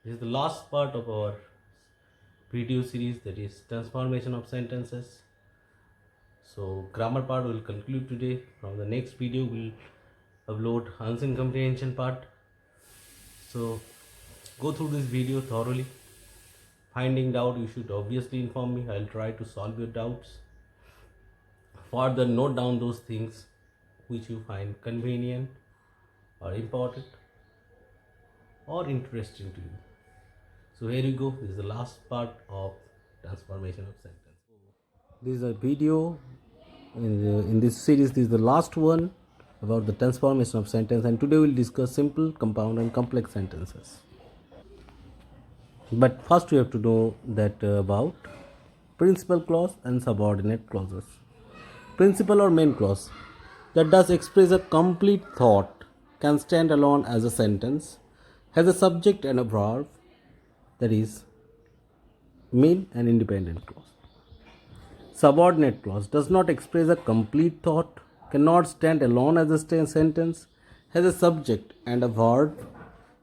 This is the last part of our video series, that is transformation of sentences. So grammar part will conclude today. From the next video we'll upload unseen comprehension part. So go through this video thoroughly. Finding doubt, you should obviously inform me. I'll try to solve your doubts. Further, note down those things which you find convenient or important or interesting to you. So here you go. This is the last part of transformation of sentence. This is a video in this series. This is the last one about the transformation of sentence, and today we'll discuss simple, compound and complex sentences. But first we have to know that about principal clause and subordinate clauses. Principal or main clause that does express a complete thought can stand alone as a sentence, has a subject and a verb, that is main and independent clause. Subordinate clause does not express a complete thought, cannot stand alone as a sentence, has a subject and a verb,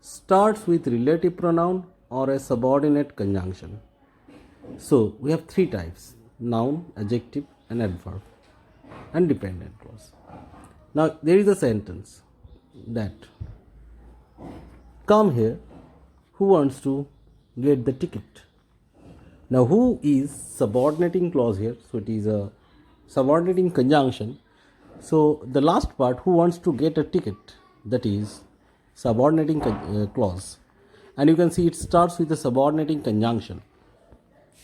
starts with relative pronoun or a subordinate conjunction. So we have three types: noun, adjective and adverb, and dependent clause. Now there is a sentence that come here, who wants to get the ticket? Now who is subordinating clause here? So it is a subordinating conjunction. So the last part, who wants to get a ticket, that is subordinating clause, and you can see it starts with a subordinating conjunction.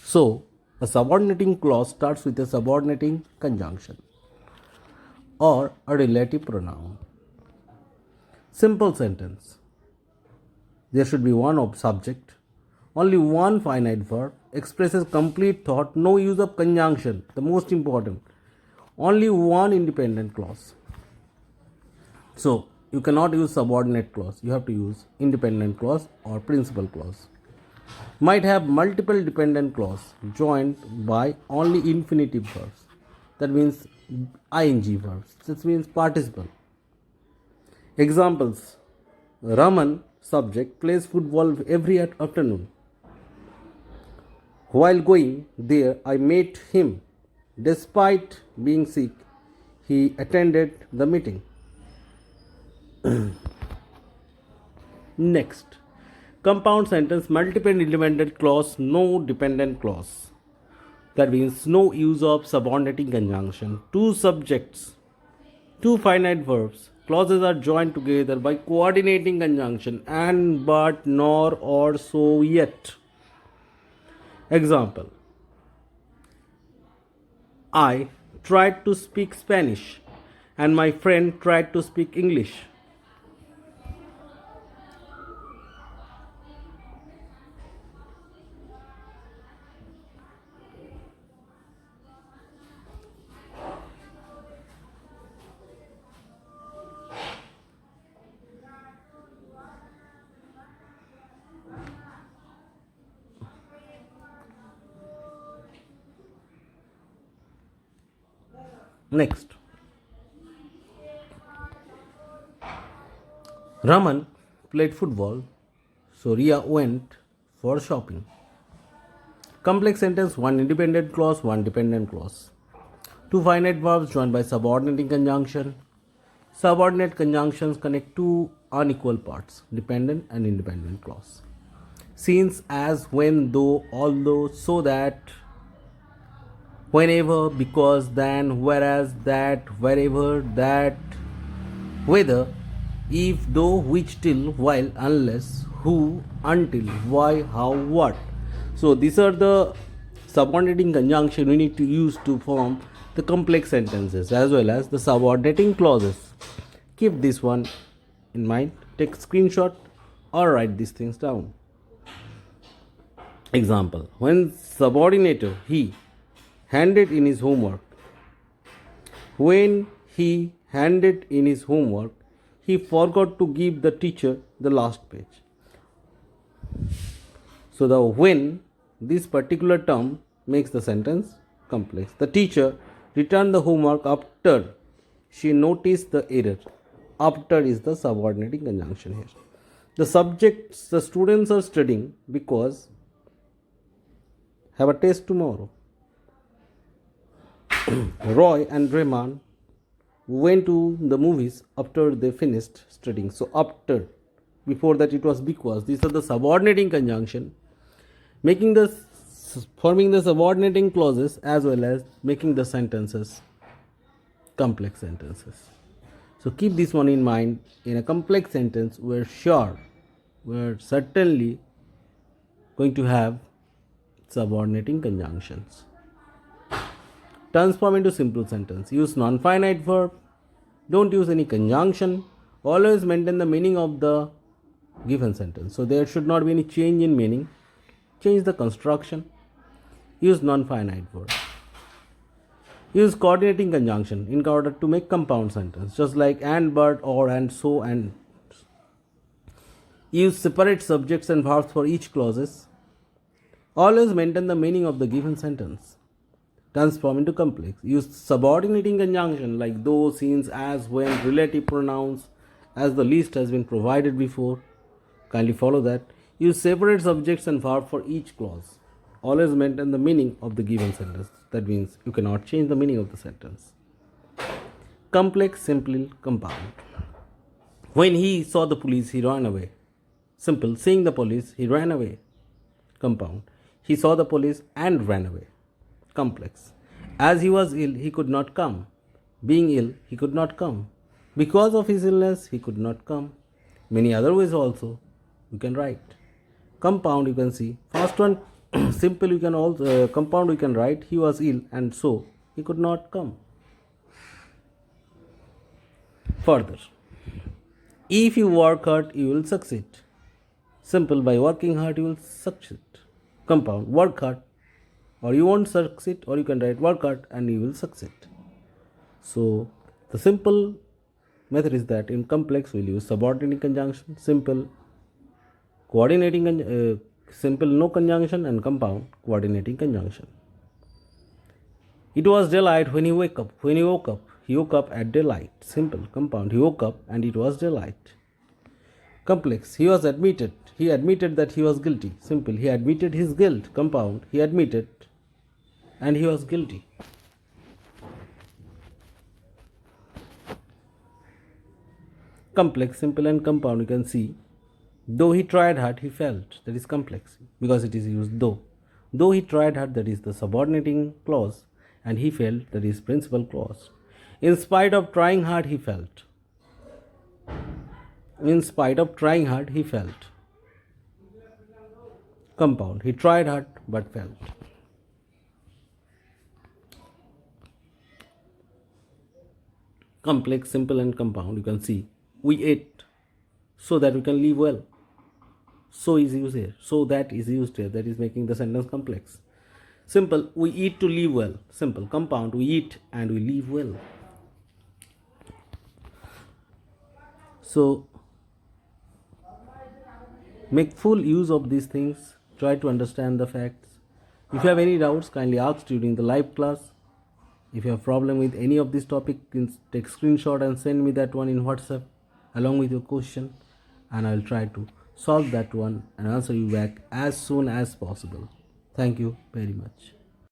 So a subordinating clause starts with a subordinating conjunction or a relative pronoun. Simple sentence. There should be one subject, only one finite verb, expresses complete thought, no use of conjunction, the most important, only one independent clause. So you cannot use subordinate clause, you have to use independent clause or principal clause. Might have multiple dependent clause joined by only infinitive verbs, that means ing verbs, that means participle. Examples: Raman, subject, plays football every afternoon. While going there, I met him. Despite being sick, he attended the meeting. Next, compound sentence, multiple independent clause, no dependent clause. That means no use of subordinating conjunction. Two subjects, two finite verbs, clauses are joined together by coordinating conjunction and, but, nor, or, so, yet. Example: I tried to speak Spanish and my friend tried to speak English. Next, Raman played football, so Ria went for shopping. Complex sentence, one independent clause, one dependent clause. Two finite verbs joined by subordinating conjunction. Subordinate conjunctions connect two unequal parts, dependent and independent clause. Since, as, when, though, although, so that, whenever, because, then, whereas, that, wherever, that, whether, if, though, which, till, while, unless, who, until, why, how, what. So these are the subordinating conjunction we need to use to form the complex sentences as well as the subordinating clauses. Keep this one in mind, take a screenshot or write these things down. Example: when subordinator he handed in his homework, when he handed in his homework, he forgot to give the teacher the last page. So the when, this particular term makes the sentence complex. The teacher returned the homework after she noticed the error. After is the subordinating conjunction here. The subjects the students are studying because have a test tomorrow. Roy and Rahman went to the movies after they finished studying. So after, before that it was because. These are the subordinating conjunction, making the forming the subordinating clauses as well as making the sentences complex sentences. So keep this one in mind. In a complex sentence, we're certainly going to have subordinating conjunctions. Transform into simple sentence. Use non-finite verb. Don't use any conjunction. Always maintain the meaning of the given sentence. So there should not be any change in meaning. Change the construction. Use non-finite verb. Use coordinating conjunction in order to make compound sentence, just like and, but, or, and, so, and. Use separate subjects and verbs for each clauses. Always maintain the meaning of the given sentence. Transform into complex. Use subordinating conjunction like though, since, as, when, relative pronouns as the list has been provided before. Kindly follow that. Use separate subjects and verbs for each clause. Always maintain the meaning of the given sentence. That means you cannot change the meaning of the sentence. Complex, simple, compound. When he saw the police, he ran away. Simple, seeing the police, he ran away. Compound. He saw the police and ran away. Complex. As he was ill, he could not come. Being ill, he could not come. Because of his illness, he could not come. Many other ways also you can write. Compound, you can see. First one, simple, you can also compound, you can write he was ill and so he could not come. Further, if you work hard, you will succeed. Simple, by working hard, you will succeed. Compound, work hard or you won't succeed, or you can write work hard and you will succeed. So the simple method is that in complex we'll use subordinating conjunction, simple coordinating simple no conjunction, and compound coordinating conjunction. It was daylight when he woke up. When he woke up, he woke up at daylight. Simple, compound, he woke up and it was daylight. Complex, he was admitted. He admitted that he was guilty. Simple, he admitted his guilt. Compound, he admitted and he was guilty. Complex, simple and compound, you can see. Though he tried hard, he failed. That is complex because it is used though. Though he tried hard, that is the subordinating clause, and he failed, that is principal clause. In spite of trying hard, he failed. In spite of trying hard, he failed. Compound, he tried hard but failed. Complex, simple and compound, you can see. We ate so that we can live well. So is used here. So that is used here. That is making the sentence complex. Simple, we eat to live well. Simple, compound, we eat and we live well. So make full use of these things. Try to understand the facts. If you have any doubts, kindly ask during the live class. If you have problem with any of this topic, take screenshot and send me that one in WhatsApp along with your question, and I will try to solve that one and answer you back as soon as possible. Thank you very much.